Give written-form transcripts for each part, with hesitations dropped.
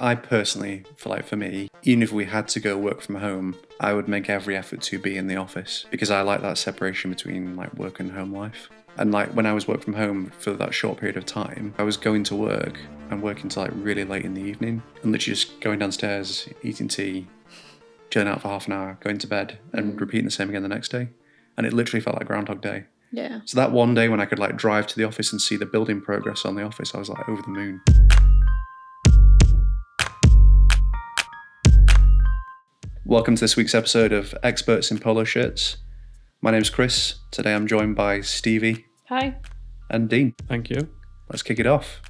I personally, for me, even if we had to go work from home, I would make every effort to be in the office because I like that separation between like work and home life. And like when I was work from home for that short period of time, I was going to work and working till like really late in the evening and literally just going downstairs, eating tea, chilling out for half an hour, going to bed and repeating the same again the next day. And it literally felt like Groundhog Day. Yeah. So that one day when I could like drive to the office and see the building progress on the office, I was like over the moon. Welcome to this week's episode of Experts in Polo Shirts. My name's Chris. Today I'm joined by Stevie. Hi. And Dean. Thank you. Let's kick it off.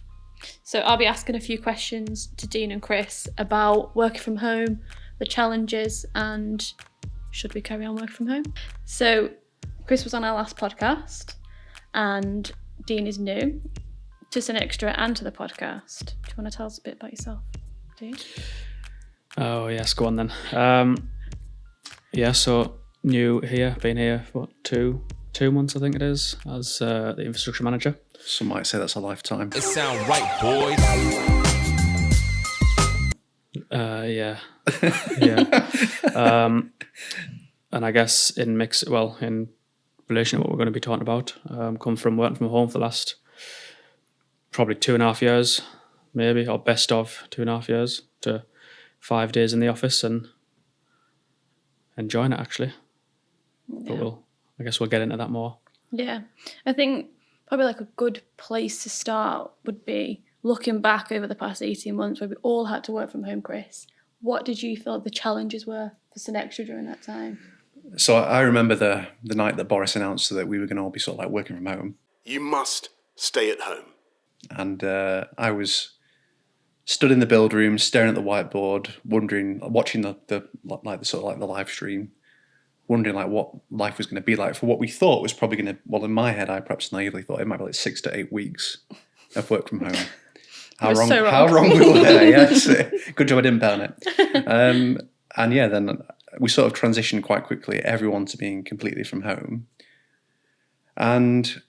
So I'll be asking a few questions to Dean and Chris about working from home, the challenges, and should we carry on working from home? So Chris was on our last podcast and Dean is new to Synextra and to the podcast. Do you want to tell us a bit about yourself, Dean? Oh, yes, go on then. So new here, been here for 2 months, I think it is, as the Infrastructure Manager. Some might say that's a lifetime. It sound right, boys. Yeah. And I guess in relation to what we're going to be talking about, come from working from home for the last probably 2.5 years, maybe, or best of 2.5 years, to 5 days in the office and enjoying it actually. Yeah. But I guess we'll get into that more. Yeah. I think probably like a good place to start would be looking back over the past 18 months where we all had to work from home, Chris. What did you feel the challenges were for Synextra during that time? So I remember the night that Boris announced that we were going to all be sort of like working from home. You must stay at home. And I was stood in the build room, staring at the whiteboard, watching the live stream, wondering like what life was going to be like for what we thought was probably going to. Well, in my head, I perhaps naively thought it might be like 6 to 8 weeks of work from home. How wrong we were there. Yes, good job I didn't burn it. Then we sort of transitioned quite quickly, everyone to being completely from home, and.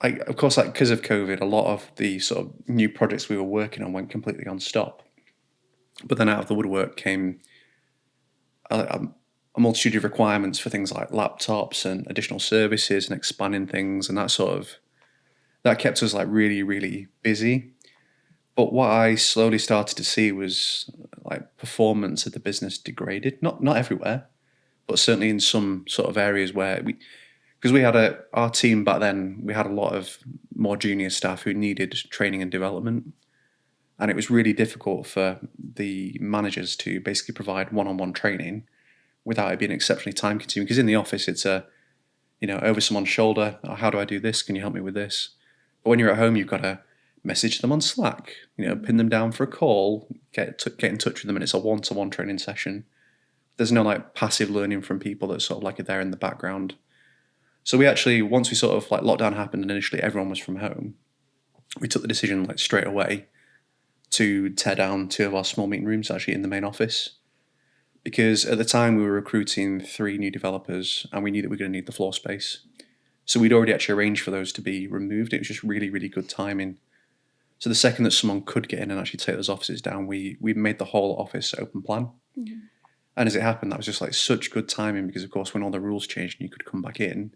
Of course, because of COVID, a lot of the sort of new projects we were working on went completely on stop. But then out of the woodwork came a multitude of requirements for things like laptops and additional services and expanding things, and that kept us like really, really busy. But what I slowly started to see was like performance of the business degraded. Not everywhere, but certainly in some sort of areas where because we had our team back then, we had a lot of more junior staff who needed training and development. And it was really difficult for the managers to basically provide one-on-one training without it being exceptionally time consuming. Because in the office, it's over someone's shoulder. Oh, how do I do this? Can you help me with this? But when you're at home, you've got to message them on Slack, pin them down for a call, get in touch with them. And it's a one-to-one training session. There's no like passive learning from people that sort of like are there in the background. So we actually, once we sort of like lockdown happened and initially everyone was from home, we took the decision like straight away to tear down 2 of our small meeting rooms actually in the main office. Because at the time we were recruiting 3 new developers and we knew that we were going to need the floor space. So we'd already actually arranged for those to be removed. It was just really, really good timing. So the second that someone could get in and actually take those offices down, we made the whole office open plan. Mm-hmm. And as it happened, that was just like such good timing because of course when all the rules changed and you could come back in,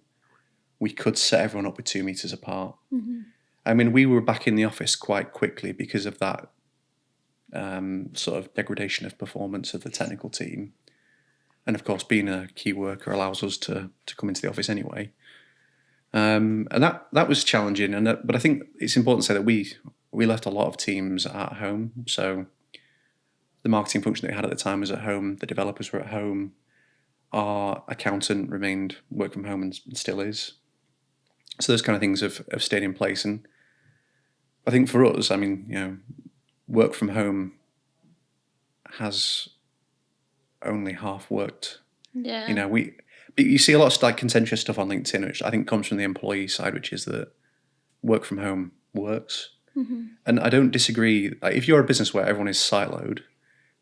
we could set everyone up with 2 meters apart. Mm-hmm. I mean, we were back in the office quite quickly because of that sort of degradation of performance of the technical team. And of course, being a key worker allows us to come into the office anyway. And that was challenging. But I think it's important to say that we left a lot of teams at home. So the marketing function that we had at the time was at home. The developers were at home. Our accountant remained work from home and still is. So those kind of things have stayed in place. And I think for us, I mean, work from home has only half worked. Yeah. But you see a lot of like contentious stuff on LinkedIn, which I think comes from the employee side, which is that work from home works. Mm-hmm. And I don't disagree. Like, if you're a business where everyone is siloed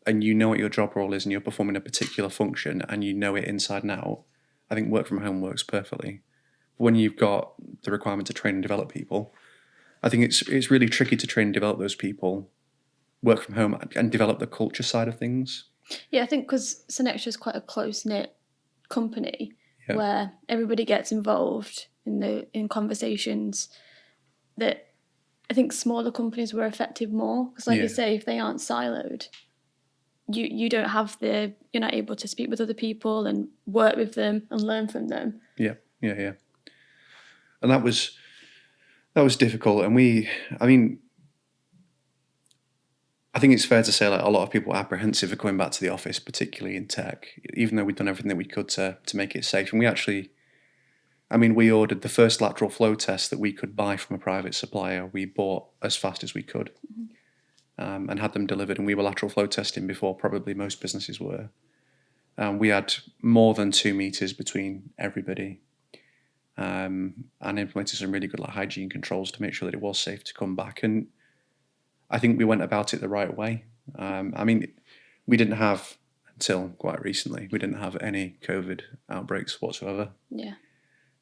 and you know what your job role is and you're performing a particular function and you know it inside and out, I think work from home works perfectly. When you've got the requirement to train and develop people, I think it's really tricky to train and develop those people work from home and develop the culture side of things. Yeah, I think because Synextra is quite a close-knit company Yeah. where everybody gets involved in conversations, that I think smaller companies were affected more because, like you say, if they aren't siloed, you don't have you're not able to speak with other people and work with them and learn from them. Yeah. And that was difficult. And I think it's fair to say like a lot of people are apprehensive of coming back to the office, particularly in tech, even though we'd done everything that we could to make it safe. And we ordered the first lateral flow test that we could buy from a private supplier. We bought as fast as we could and had them delivered. And we were lateral flow testing before probably most businesses were. We had more than 2 meters between everybody and implemented some really good hygiene controls to make sure that it was safe to come back. And I think we went about it the right way. We didn't have, until quite recently, we didn't have any COVID outbreaks whatsoever. Yeah.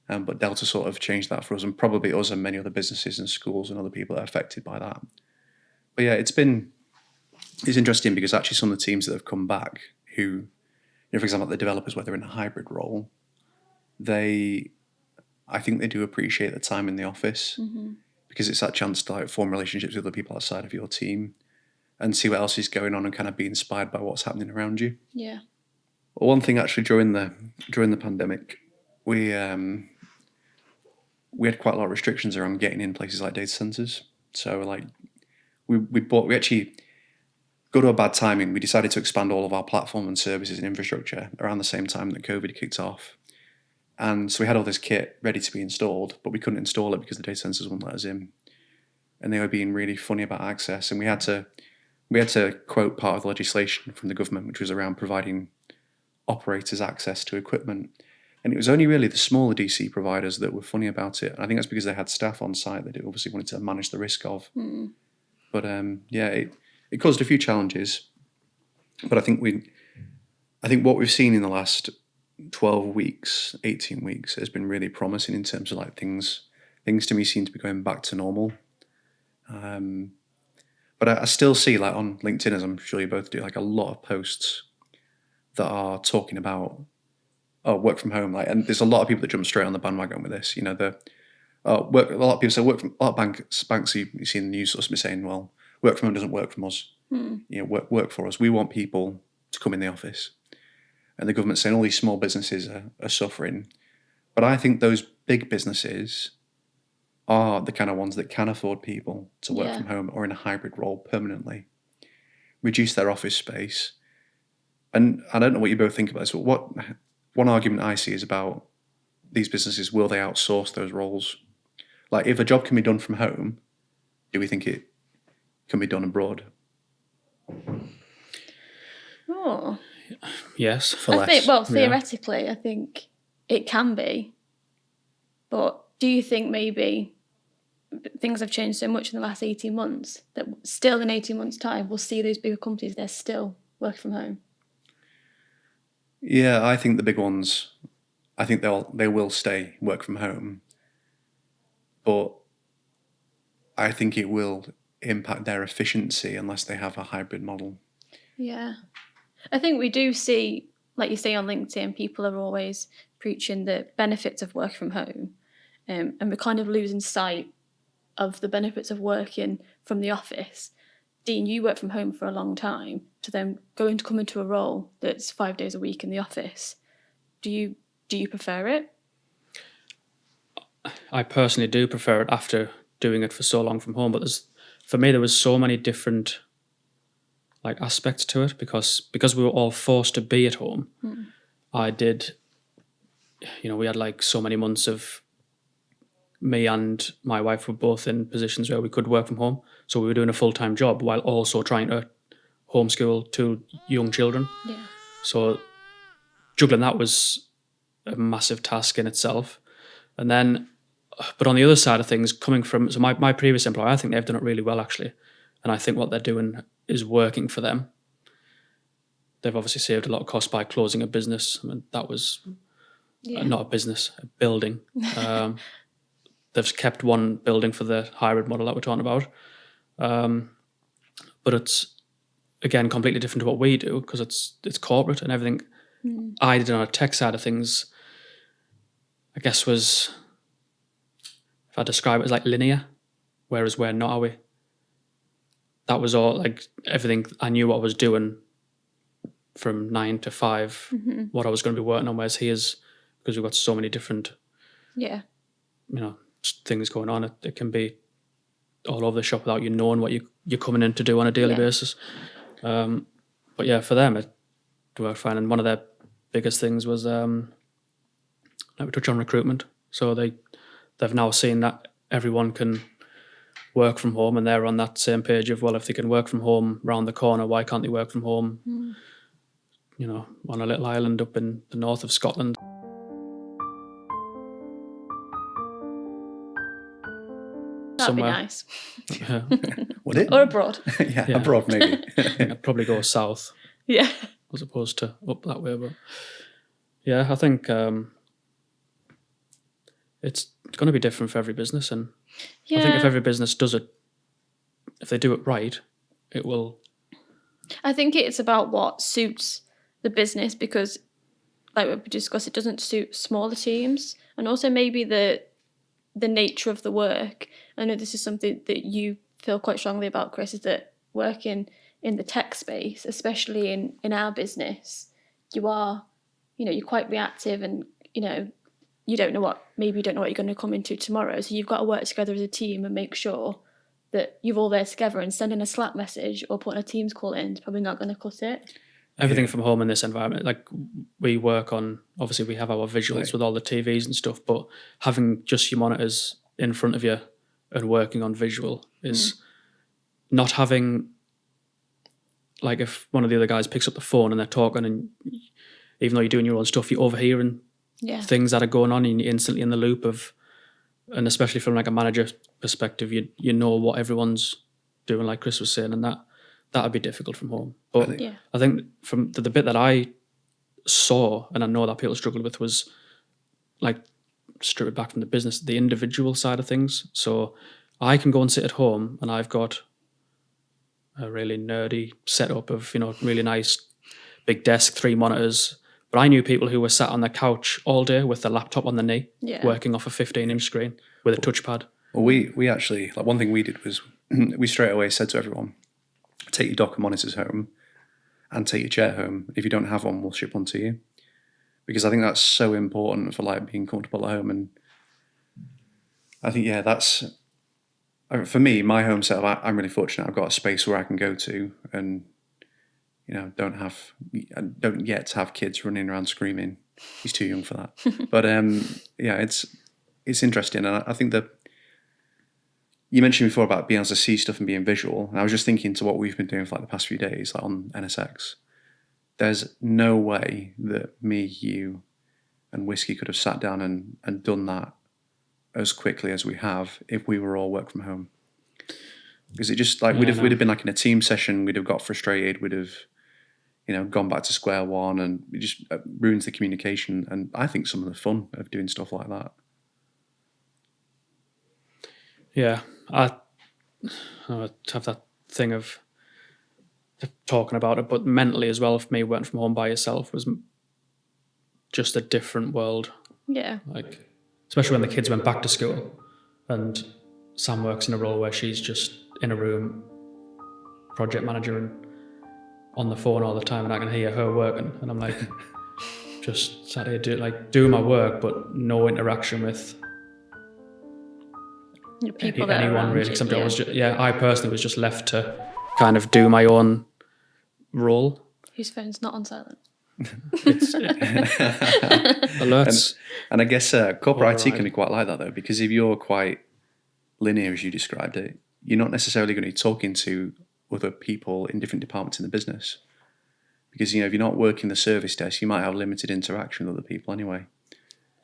But Delta sort of changed that for us, and probably us and many other businesses and schools and other people that are affected by that. But yeah, it's interesting because actually some of the teams that have come back who, for example, the developers, where they're in a hybrid role, I think they do appreciate the time in the office because it's that chance to form relationships with other people outside of your team and see what else is going on and kind of be inspired by what's happening around you. Yeah. Well, one thing actually during the pandemic, we had quite a lot of restrictions around getting in places like data centers. So we actually go to a bad timing. We decided to expand all of our platform and services and infrastructure around the same time that COVID kicked off. And so we had all this kit ready to be installed, but we couldn't install it because the data centers wouldn't let us in. And they were being really funny about access. And we had to quote part of the legislation from the government, which was around providing operators access to equipment. And it was only really the smaller DC providers that were funny about it. And I think that's because they had staff on site that they obviously wanted to manage the risk of. But it caused a few challenges. But I think what we've seen in the last 12 weeks, 18 weeks has been really promising in terms of things to me seem to be going back to normal. But I still see on LinkedIn, as I'm sure you both do, a lot of posts that are talking about work from home. And there's a lot of people that jump straight on the bandwagon with this. A lot of people say a lot of banks you see in the news sort of saying, well, work from home doesn't work from us. Work for us. We want people to come in the office. And the government's saying all these small businesses are suffering. But I think those big businesses are the kind of ones that can afford people to work from home or in a hybrid role permanently, reduce their office space. And I don't know what you both think about this, but one argument I see is about these businesses, will they outsource those roles? If a job can be done from home, do we think it can be done abroad? Oh. Yes. For less. Theoretically, I think it can be. But do you think maybe things have changed so much in the last 18 months that still in 18 months' time we'll see those bigger companies, they're still working from home? Yeah, I think the big ones, I think they will stay work from home. But I think it will impact their efficiency unless they have a hybrid model. Yeah. I think we do see, like you say on LinkedIn, people are always preaching the benefits of work from home. And we're kind of losing sight of the benefits of working from the office. Dean, you worked from home for a long time, to then come into a role that's 5 days a week in the office. Do you prefer it? I personally do prefer it after doing it for so long from home. But for me, there was so many different aspects to it because we were all forced to be at home. I did, we had so many months of me and my wife were both in positions where we could work from home. So we were doing a full-time job while also trying to homeschool 2 young children. Yeah. So juggling that was a massive task in itself. And then, but on the other side of things, coming from, so my previous employer, I think they've done it really well actually. And I think what they're doing is working for them. They've obviously saved a lot of costs by closing a business. I mean, that was not a business, a building. They've kept one building for the hybrid model that we're talking about. but it's again completely different to what we do because it's corporate and everything. I did on a tech side of things, I guess was, if I describe it as like linear, whereas we're not, are we? That was all like everything. I knew what I was doing from 9 to 5, what I was going to be working on. Whereas here's, because we've got so many different, things going on. It can be all over the shop without you knowing what you're coming in to do on a daily basis. But yeah, for them it worked fine. And one of their biggest things was like we touch on recruitment. So they've now seen that everyone can work from home, and they're on that same page of, well, if they can work from home round the corner, why can't they work from home on a little island up in the north of Scotland? That'd be nice. Yeah. Would it? Or abroad. yeah, abroad maybe. I think I'd probably go south Yeah. as opposed to up that way. But yeah, I think it's going to be different for every business, and I think if every business does it, if they do it right, it will. I think it's about what suits the business, because, like we discussed, it doesn't suit smaller teams, and also maybe the nature of the work. I know this is something that you feel quite strongly about, Chris, is that working in the tech space, especially in our business, you're quite reactive, and you don't know what you're going to come into tomorrow. So you've got to work together as a team and make sure that you're all there together, and sending a Slack message or putting a Teams call in is probably not going to cut it. Everything from home in this environment, like we work on, obviously we have our visuals with all the TVs and stuff, but having just your monitors in front of you and working on visual is not having, like if one of the other guys picks up the phone and they're talking, and even though you're doing your own stuff, you're overhearing things that are going on, and you're instantly in the loop of, and especially from like a manager perspective, you know what everyone's doing, like Chris was saying, and that would be difficult from home. But I think from the bit that I saw, and I know that people struggled with, was like stripped back from the business, the individual side of things. So I can go and sit at home, and I've got a really nerdy setup of, really nice big desk, 3 monitors. But I knew people who were sat on their couch all day with their laptop on their knee, working off a 15-inch screen with a touchpad. Well, we actually, like, one thing we did was we straight away said to everyone, take your Docker monitors home and take your chair home. If you don't have one, we'll ship one to you. Because I think that's so important for like being comfortable at home. And I think, that's, for me, my home setup, I'm really fortunate. I've got a space where I can go to, and don't yet have kids running around screaming. He's too young for that. But it's interesting. And I think that you mentioned before about being able to see stuff and being visual. And I was just thinking to what we've been doing for like the past few days, like on NSX. There's no way that me, you, and Whiskey could have sat down and done that as quickly as we have if we were all work from home. Because it just like we'd have been like in a team session, we'd have got frustrated, we'd have gone back to square one, and it just ruins the communication. And I think some of the fun of doing stuff like that. Yeah, I have that thing of talking about it, but mentally as well, for me, working from home by yourself was just a different world. Yeah. Like, especially when the kids went back to school, and Sam works in a role where she's just in a room, project manager, and on the phone all the time, and I can hear her working, and I'm like, just sat here doing my work, but no interaction with people anyone really. Because I personally was just left to kind of do my own role. Whose phone's not on silent? It's alerts. And I guess corporate IT can be quite like that though, because if you're quite linear as you described it, you're not necessarily going to be talking to other people in different departments in the business. Because if you're not working the service desk, you might have limited interaction with other people anyway.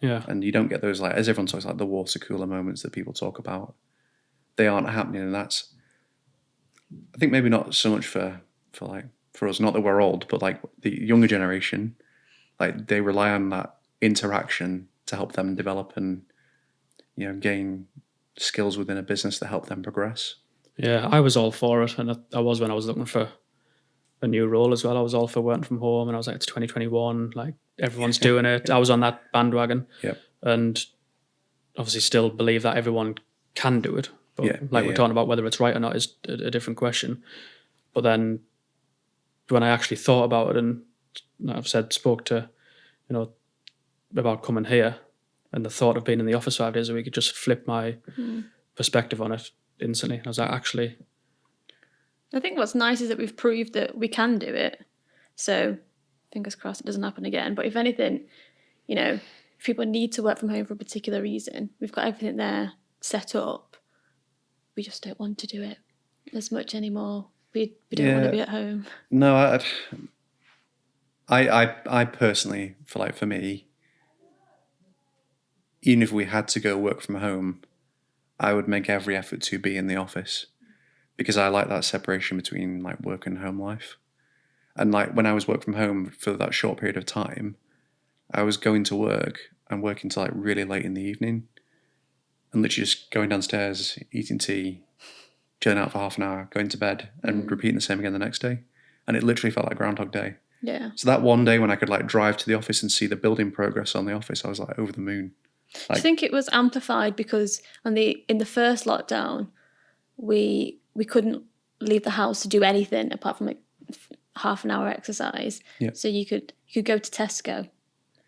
Yeah. And you don't get those, like, as everyone talks, like the water cooler moments that people talk about. They aren't happening, and that's, I think, maybe not so much for us, not that we're old, but like the younger generation, like they rely on that interaction to help them develop and gain skills within a business to help them progress. Yeah, I was all for it, and I was when I was looking for a new role as well. I was all for working from home, and I was like, it's 2021, like everyone's doing it. I was on that bandwagon, Yep. and obviously still believe that everyone can do it. But Yeah, like yeah, we're yeah. talking about, whether it's right or not is a different question. But then when I actually thought about it, and like I've said, spoke to, about coming here, and the thought of being in the office 5 days a week, it just flipped my perspective on it instantly. I was like, actually, I think what's nice is that we've proved that we can do it. So fingers crossed it doesn't happen again. But if anything, if people need to work from home for a particular reason, we've got everything there set up. We just don't want to do it as much anymore. We don't want to be at home. No, I personally feel like for me, even if we had to go work from home, I would make every effort to be in the office because I like that separation between like work and home life. And like when I was working from home for that short period of time, I was going to work and working till like really late in the evening and literally just going downstairs, eating tea, chilling out for half an hour, going to bed and repeating the same again the next day. And it literally felt like Groundhog Day. Yeah. So that one day when I could like drive to the office and see the building progress on the office, I was like over the moon. I think it was amplified because in the first lockdown, we couldn't leave the house to do anything apart from like half an hour exercise. Yeah. So you could go to Tesco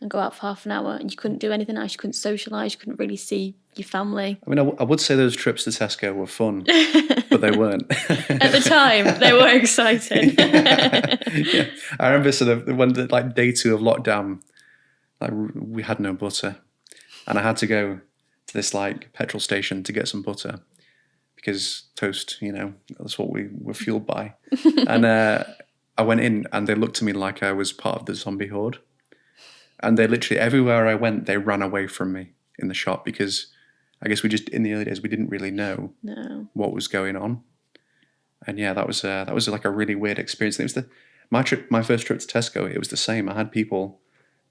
and go out for half an hour, and you couldn't do anything else. You couldn't socialise. You couldn't really see your family. I mean, I would say those trips to Tesco were fun, but they weren't. At the time, they were exciting. Yeah. I remember sort of when like day 2 of lockdown, like we had no butter, and I had to go to this like petrol station to get some butter because toast, that's what we were fueled by. And I went in, and they looked at me like I was part of the zombie horde. And they literally, everywhere I went, they ran away from me in the shop because I guess in the early days, we didn't really know what was going on. And yeah, that was like a really weird experience. And it was my first trip to Tesco, it was the same. I had people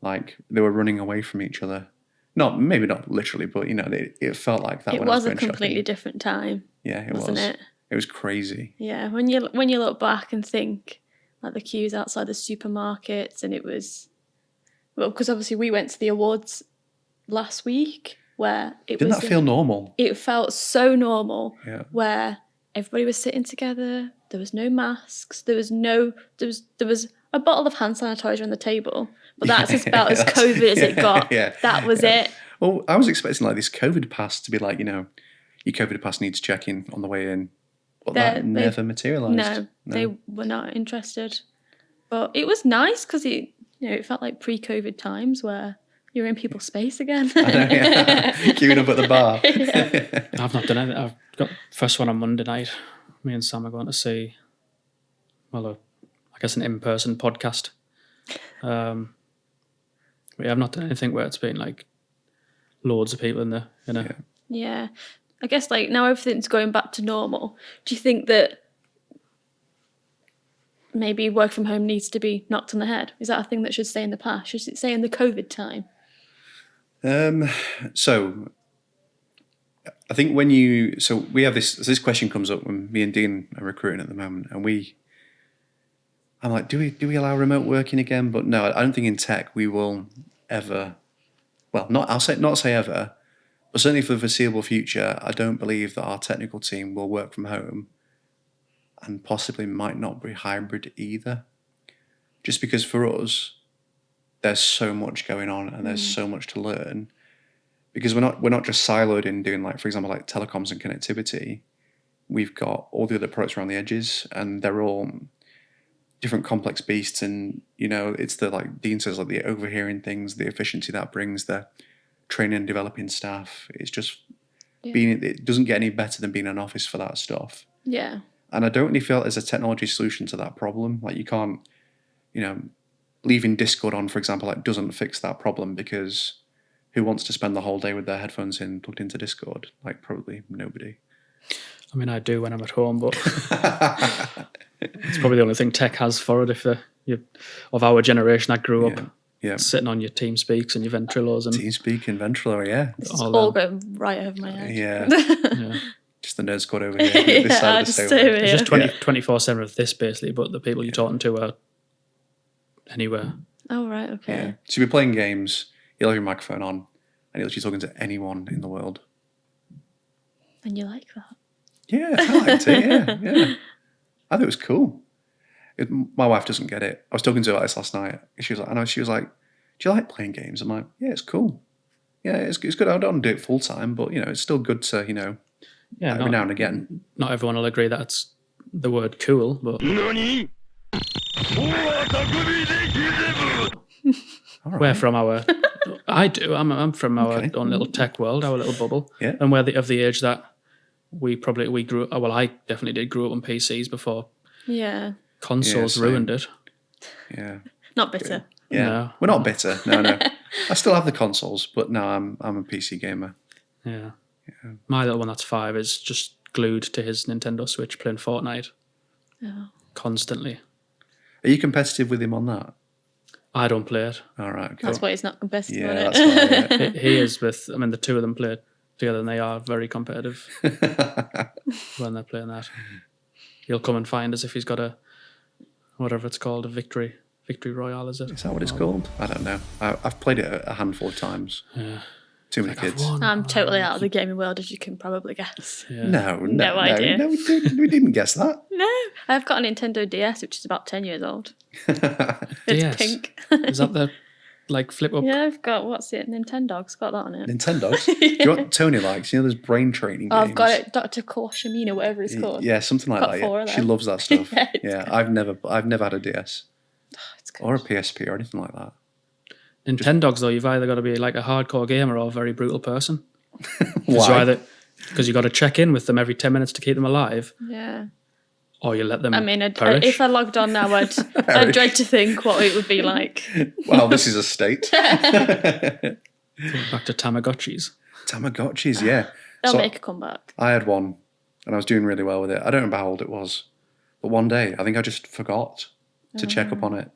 like, they were running away from each other. Maybe not literally, but it felt like that. It when I was a going completely shopping. different time. Yeah, it wasn't was. it? It was crazy. Yeah, when you look back and think like the queues outside the supermarkets, and it was, well, because obviously we went to the awards last week where Didn't that feel normal? It felt so normal. Yeah. Where everybody was sitting together. There was no masks. There was a bottle of hand sanitizer on the table, but that's about as COVID as it got. Yeah, that was it. Well, I was expecting like this COVID pass to be like, your COVID pass needs checking on the way in, but that never materialised. No, they were not interested. But it was nice because it felt like pre-COVID times where you're in people's space again. I know, yeah. Queuing up at the bar. Yeah. I've not done it. I've got first one on Monday night. Me and Sam are going to see, I guess an in-person podcast. We have not done anything where it's been like loads of people in there. Yeah. I guess like now everything's going back to normal. Do you think that maybe work from home needs to be knocked on the head? Is that a thing that should stay in the past? Should it stay in the COVID time? So I think we have this question comes up when me and Dean are recruiting at the moment, and I'm like, do we allow remote working again? But no, I don't think in tech we will ever. Well, not say ever, but certainly for the foreseeable future, I don't believe that our technical team will work from home, and possibly might not be hybrid either. Just because for us, there's so much going on and there's so much to learn. Because we're not just siloed in doing like, for example, like telecoms and connectivity. We've got all the other products around the edges, and they're all different complex beasts. And it's the, like Dean says, like the overhearing things, the efficiency that brings, the training and developing staff. It's just it doesn't get any better than being in an office for that stuff. Yeah. And I don't really feel there's a technology solution to that problem. Like you can't, leaving Discord on, for example, like doesn't fix that problem, because who wants to spend the whole day with their headphones in plugged into Discord? Like probably nobody. I mean, I do when I'm at home, but it's probably the only thing tech has for it. If you're of our generation that grew up sitting on your TeamSpeaks and your Ventrilos and TeamSpeak and Ventrilo, yeah. This is all going right over my head. Yeah. Just the nerd squad over here. This Yeah, side I'll of the just table. stay over It's here. just 24/7 of this basically, but the people you're talking to are anywhere. Oh, right, Yeah. okay. So you'll be playing games, you'll have your microphone on, and you're literally talking to anyone in the world. And you like that? Yeah, I liked it. Yeah. I thought it was cool. My wife doesn't get it. I was talking to her about this last night. She was like, "Do you like playing games?" I'm like, "Yeah, it's cool. Yeah, it's good. I don't do it full time, but it's still good to Yeah, every now and again." Not everyone will agree that's the word cool, but All right. we're from our. I do. I'm from our Okay. own little tech world, our little bubble, Yeah. and we're of the age that we grew up. Well, I definitely did grow up on PCs before Yeah. consoles same. ruined it. Yeah. Not bitter. Yeah. No. We're not bitter. No. I still have the consoles, but no, I'm a PC gamer. Yeah. My little one that's 5 is just glued to his Nintendo Switch playing Fortnite Oh. constantly. Are you competitive with him on that? I don't play it. All right. Cool. That's why he's not competitive Yeah, on that's it. why. He is with. I mean, the two of them play together, and they are very competitive when they're playing that. He'll come and find us if he's got a whatever it's called, a victory royale, is it? Is that what it's called? I don't know. I've played it a handful of times. Yeah. Too many kids. I'm totally out of the gaming world, as you can probably guess. Yeah. No idea. No, we didn't guess that. No, I've got a Nintendo DS, which is about 10 years old. It's DS? pink. Is that the flip up? Yeah, I've got, what's it? Nintendo's got that on it. Nintendo's. Do you know what Tony likes? Those brain training Oh, games. I've got it, Dr. Kawashimina, whatever it's called. Yeah, something like Got that. 4 Yeah. of She them. loves that stuff. Yeah, it's Yeah, good. I've never had a DS It's good. or a PSP or anything like that. Nintendogs though, you've either got to be like a hardcore gamer or a very brutal person. Why? Because you got to check in with them every 10 minutes to keep them alive, Yeah. or you let them. I mean, perish. if I logged on now, I'd dread to think what it would be like. Well, this is a state. Back to Tamagotchis. Tamagotchis, yeah. They'll So make a comeback. I had one, and I was doing really well with it. I don't remember how old it was, but one day I think I just forgot to check up on it,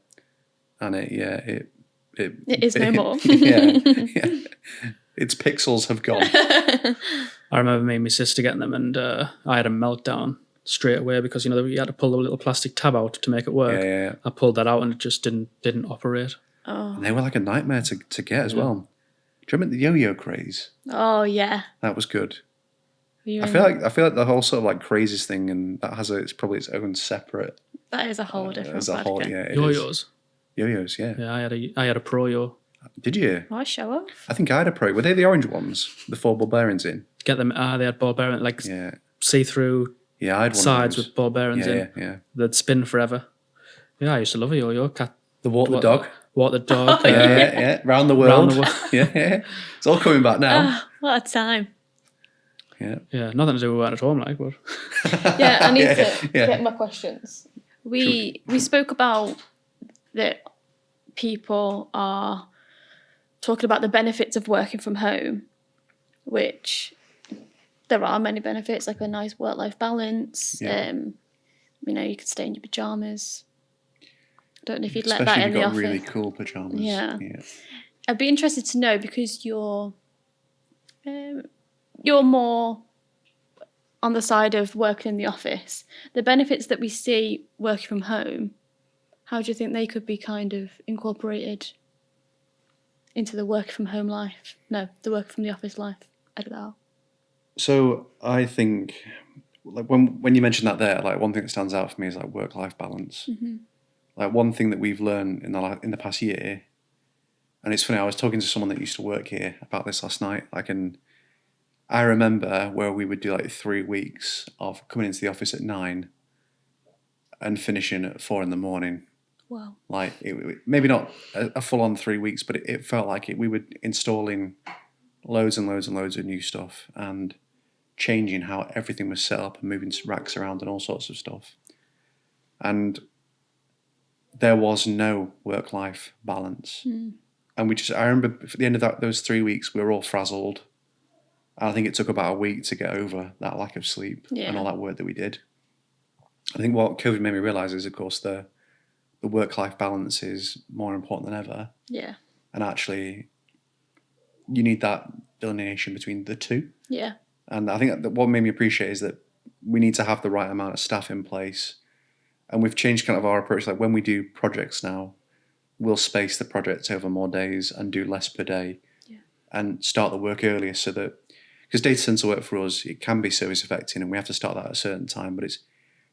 and it is no more. yeah. Its pixels have gone. I remember me and my sister getting them, and I had a meltdown straight away because you had to pull the little plastic tab out to make it work. Yeah. I pulled that out and it just didn't operate. Oh. And they were like a nightmare to get as well. Do you remember the yo-yo craze? Oh, yeah. That was good. You I feel like the whole sort of like crazes thing, and that has it's probably its own separate That is a whole different as a whole. podcast. Yeah, it is. Yo-yos. Yo-yos. Yeah. Yeah, I had a Pro Yo. Did you? Why show off? I think I had a Pro. Were they the orange ones? The 4 ball bearings in? Get them. They had ball bearing Yeah. see-through Yeah, I had one sides of those. with ball bearings in. Yeah. They'd spin forever. Yeah, I used to love a yo-yo. The walk the dog. Walk the dog. Yeah. Round the world. Round the world. Yeah. It's all coming back now. Ah, what a time. Yeah. Yeah, nothing to do with working at home, like, but Yeah, I need to Yeah. get my questions. We spoke about that people are talking about the benefits of working from home, which there are many benefits, like a nice work-life balance. Yeah. You could stay in your pajamas. Don't know if you'd Especially let that if in you've the got office. really cool pajamas. Yeah. I'd be interested to know, because you're more on the side of working in the office, the benefits that we see working from home, how do you think they could be kind of incorporated into the work from home life? No, the work from the office life. Edit that out. So I think, like when you mentioned that there, like one thing that stands out for me is like work-life balance. Mm-hmm. Like one thing that we've learned in the past year, and it's funny. I was talking to someone that used to work here about this last night. I remember where we would do like 3 weeks of coming into the office at 9 and finishing at 4 a.m. Wow. Like maybe not a full-on 3 weeks, but it felt like it. We were installing loads and loads and loads of new stuff and changing how everything was set up and moving racks around and all sorts of stuff. And there was no work-life balance. Mm. And I remember at the end of those 3 weeks, we were all frazzled. And I think it took about a week to get over that lack of sleep and all that work that we did. I think what COVID made me realise is, of course, the work-life balance is more important than ever. Yeah. And actually, you need that delineation between the two. Yeah. And I think that what made me appreciate is that we need to have the right amount of staff in place. And we've changed kind of our approach. Like when we do projects now, we'll space the projects over more days and do less per day and start the work earlier so that, because data center work for us, it can be service affecting and we have to start that at a certain time. But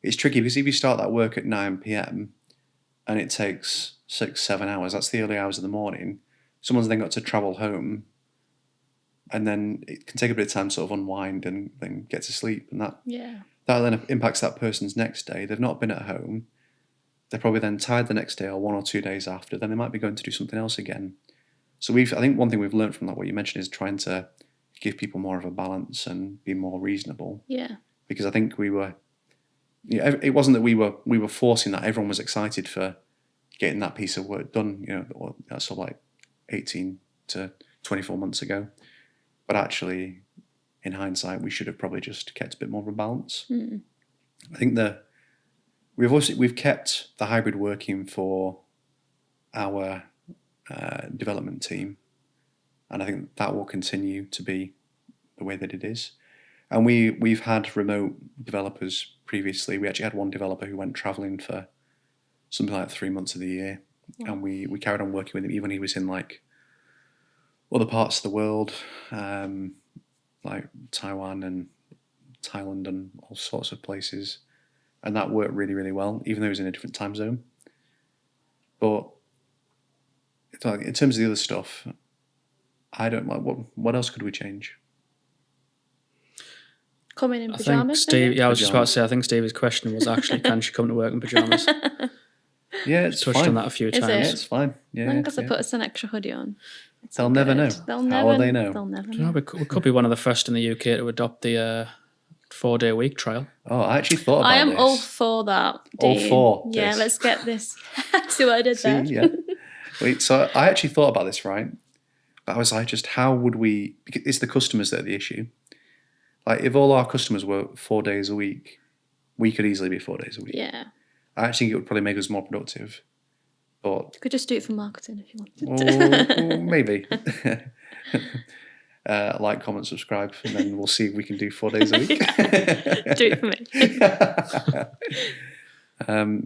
it's tricky because if you start that work at 9 p.m. and it takes 6-7 hours, that's the early hours of the morning, someone's then got to travel home and then it can take a bit of time to sort of unwind and then get to sleep. And that then impacts that person's next day. They've not been at home. They're probably then tired the next day or 1 or 2 days after. Then they might be going to do something else again. So I think one thing we've learned from that, what you mentioned, is trying to give people more of a balance and be more reasonable. Yeah. Because I think we were, it wasn't that we were forcing that. Everyone was excited for getting that piece of work done. That's sort of like 18 to 24 months ago. But actually, in hindsight, we should have probably just kept a bit more of a balance. I think we've kept the hybrid working for our development team, and I think that will continue to be the way that it is. And we've had remote developers previously. We actually had one developer who went travelling for something like 3 months of the year, and we carried on working with him even when he was in like other parts of the world, like Taiwan and Thailand and all sorts of places. And that worked really, really well, even though it was in a different time zone. But in terms of the other stuff, I don't like, what else could we change? Coming in I pyjamas? think Steve, I was just about to say, I think Stevie's question was actually, can she come to work in pyjamas? Yeah, it's touched fine. on that a few Is times. it? Yeah, it's fine. Yeah, As long as I yeah. put a Synextra hoodie on. They'll never know. They'll How never, will they know? They'll never Do you know, know. we could be one of the first in the UK to adopt the 4-day week trial. Oh, I actually thought about I am this. all for that. All Dean. for Yeah, this. let's get this. See what I did See, there? yeah. Wait, so I actually thought about this, right? But I was like, just how would we? Because it's the customers that are the issue. Like, if all our customers were 4 days a week, we could easily be 4 days a week. Yeah. I actually think it would probably make us more productive. But You could just do it for marketing if you wanted. maybe. Like, comment, subscribe, and then we'll see if we can do 4 days a week. Do it for me.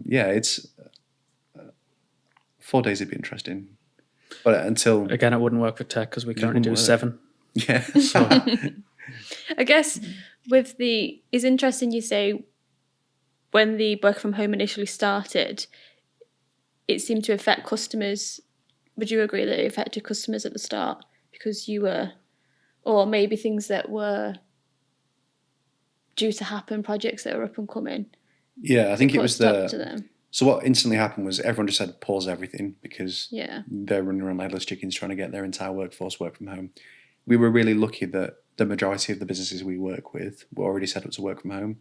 Yeah, it's 4 days would be interesting. But until... Again, it wouldn't work for tech because we can only do wouldn't work. 7. Yeah. So, I guess it's interesting you say when the work from home initially started, it seemed to affect customers. Would you agree that it affected customers at the start because you were, or maybe things that were due to happen, projects that were up and coming? Yeah, I think it put a was stop to them? So what instantly happened was everyone just had to pause everything because Yeah. they're running around like headless chickens trying to get their entire workforce work from home. We were really lucky that the majority of the businesses we work with were already set up to work from home.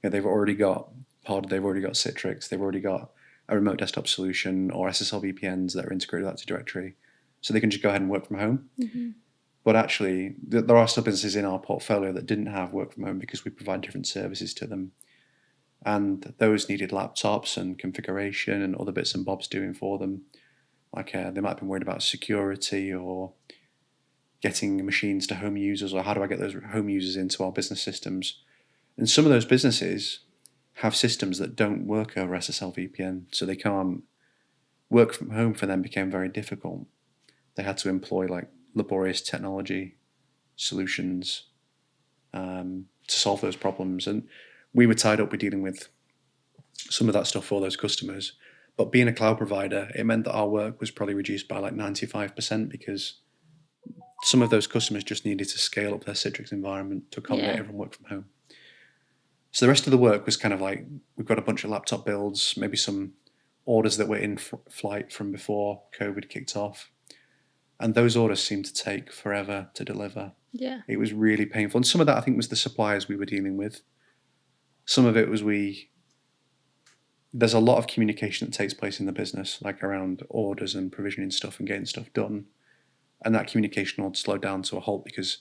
They've already got Pod, they've already got Citrix, they've already got a remote desktop solution or SSL VPNs that are integrated with Active Directory. So they can just go ahead and work from home. Mm-hmm. But actually, there are still businesses in our portfolio that didn't have work from home because we provide different services to them. And those needed laptops and configuration and other bits and bobs doing for them. Like they might have been worried about security or getting machines to home users, or how do I get those home users into our business systems? And some of those businesses have systems that don't work over SSL VPN, so they can't work from home. For them became very difficult. They had to employ like laborious technology solutions to solve those problems. And we were tied up with dealing with some of that stuff for those customers. But being a cloud provider, it meant that our work was probably reduced by like 95% because some of those customers just needed to scale up their Citrix environment to accommodate everyone work from home. So the rest of the work was kind of like, we've got a bunch of laptop builds, maybe some orders that were in flight from before COVID kicked off. And those orders seemed to take forever to deliver. Yeah. It was really painful. And some of that, I think, was the suppliers we were dealing with. Some of it was there's a lot of communication that takes place in the business, like around orders and provisioning stuff and getting stuff done. And that communication will slow down to a halt because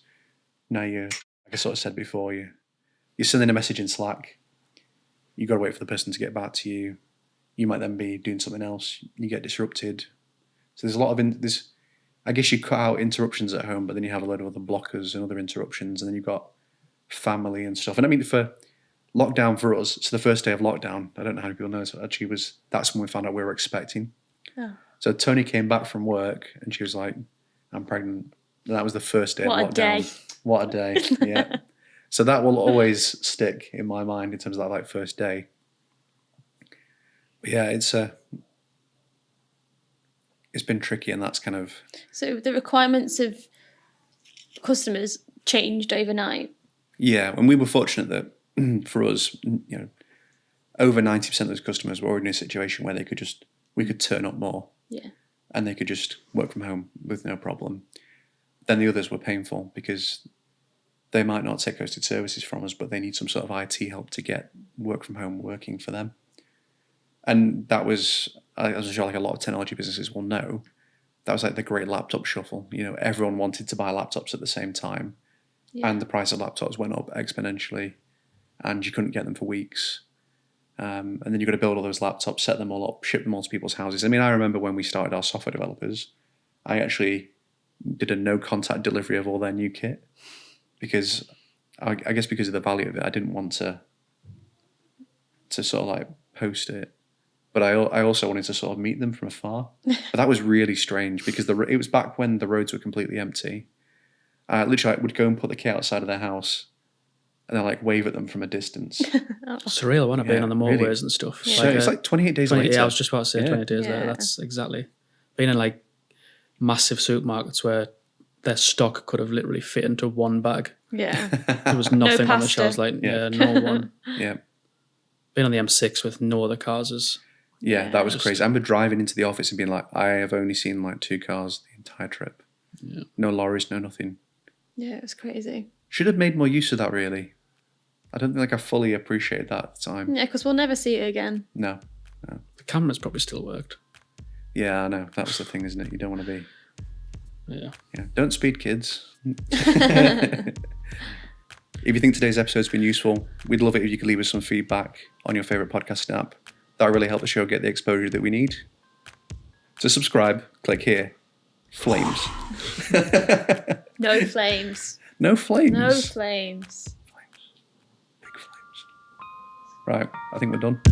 now you're, like I sort of said before, you're sending a message in Slack. You've got to wait for the person to get back to you. You might then be doing something else. You get disrupted. So there's a lot of, I guess you cut out interruptions at home, but then you have a load of other blockers and other interruptions. And then you've got family and stuff. And I mean, for lockdown for us, so the first day of lockdown, I don't know how many people know, so actually that's when we found out we were expecting. Oh. So Tony came back from work and she was like, I'm pregnant. And that was the first day of lockdown. Day. What a day. Yeah. So that will always stick in my mind in terms of that like first day. But yeah, it's been tricky, and that's kind of... So the requirements of customers changed overnight. Yeah, and we were fortunate that for us, over 90% of those customers were already in a situation where we could turn up more. Yeah. And they could just work from home with no problem. Then the others were painful because they might not take hosted services from us, but they need some sort of IT help to get work from home working for them. And that was, as I'm sure like a lot of technology businesses will know, that was like the great laptop shuffle. Everyone wanted to buy laptops at the same time. Yeah. And the price of laptops went up exponentially, and you couldn't get them for weeks. And then you've got to build all those laptops, set them all up, ship them all to people's houses. I mean, I remember when we started our software developers, I actually did a no-contact delivery of all their new kit because I guess because of the value of it, I didn't want to sort of like post it. But I also wanted to sort of meet them from afar. But that was really strange because it was back when the roads were completely empty. Literally, I would go and put the kit outside of their house and then like wave at them from a distance. Surreal, wasn't it? Being on the motorways really? And stuff. Yeah. So it's like 28 days later. Yeah, I was just about to say 28 days later. That's exactly. Being in like massive supermarkets where their stock could have literally fit into one bag. Yeah. There was nothing on the shelves. Like, no one. Yeah. Being on the M6 with no other cars Yeah, that was crazy. I remember driving into the office and being like, I have only seen like 2 cars the entire trip. Yeah. No lorries, no nothing. Yeah, it was crazy. Should have made more use of that, really. I don't think I fully appreciated that at the time. Yeah, because we'll never see it again. No. The cameras probably still worked. Yeah, I know. That was the thing, isn't it? You don't want to be... Yeah. Don't speed, kids. If you think today's episode's been useful, we'd love it if you could leave us some feedback on your favourite podcasting app. That would really help the show get the exposure that we need. So subscribe, click here. Flames. No flames. No flames. No flames. Big flames. Right, I think we're done.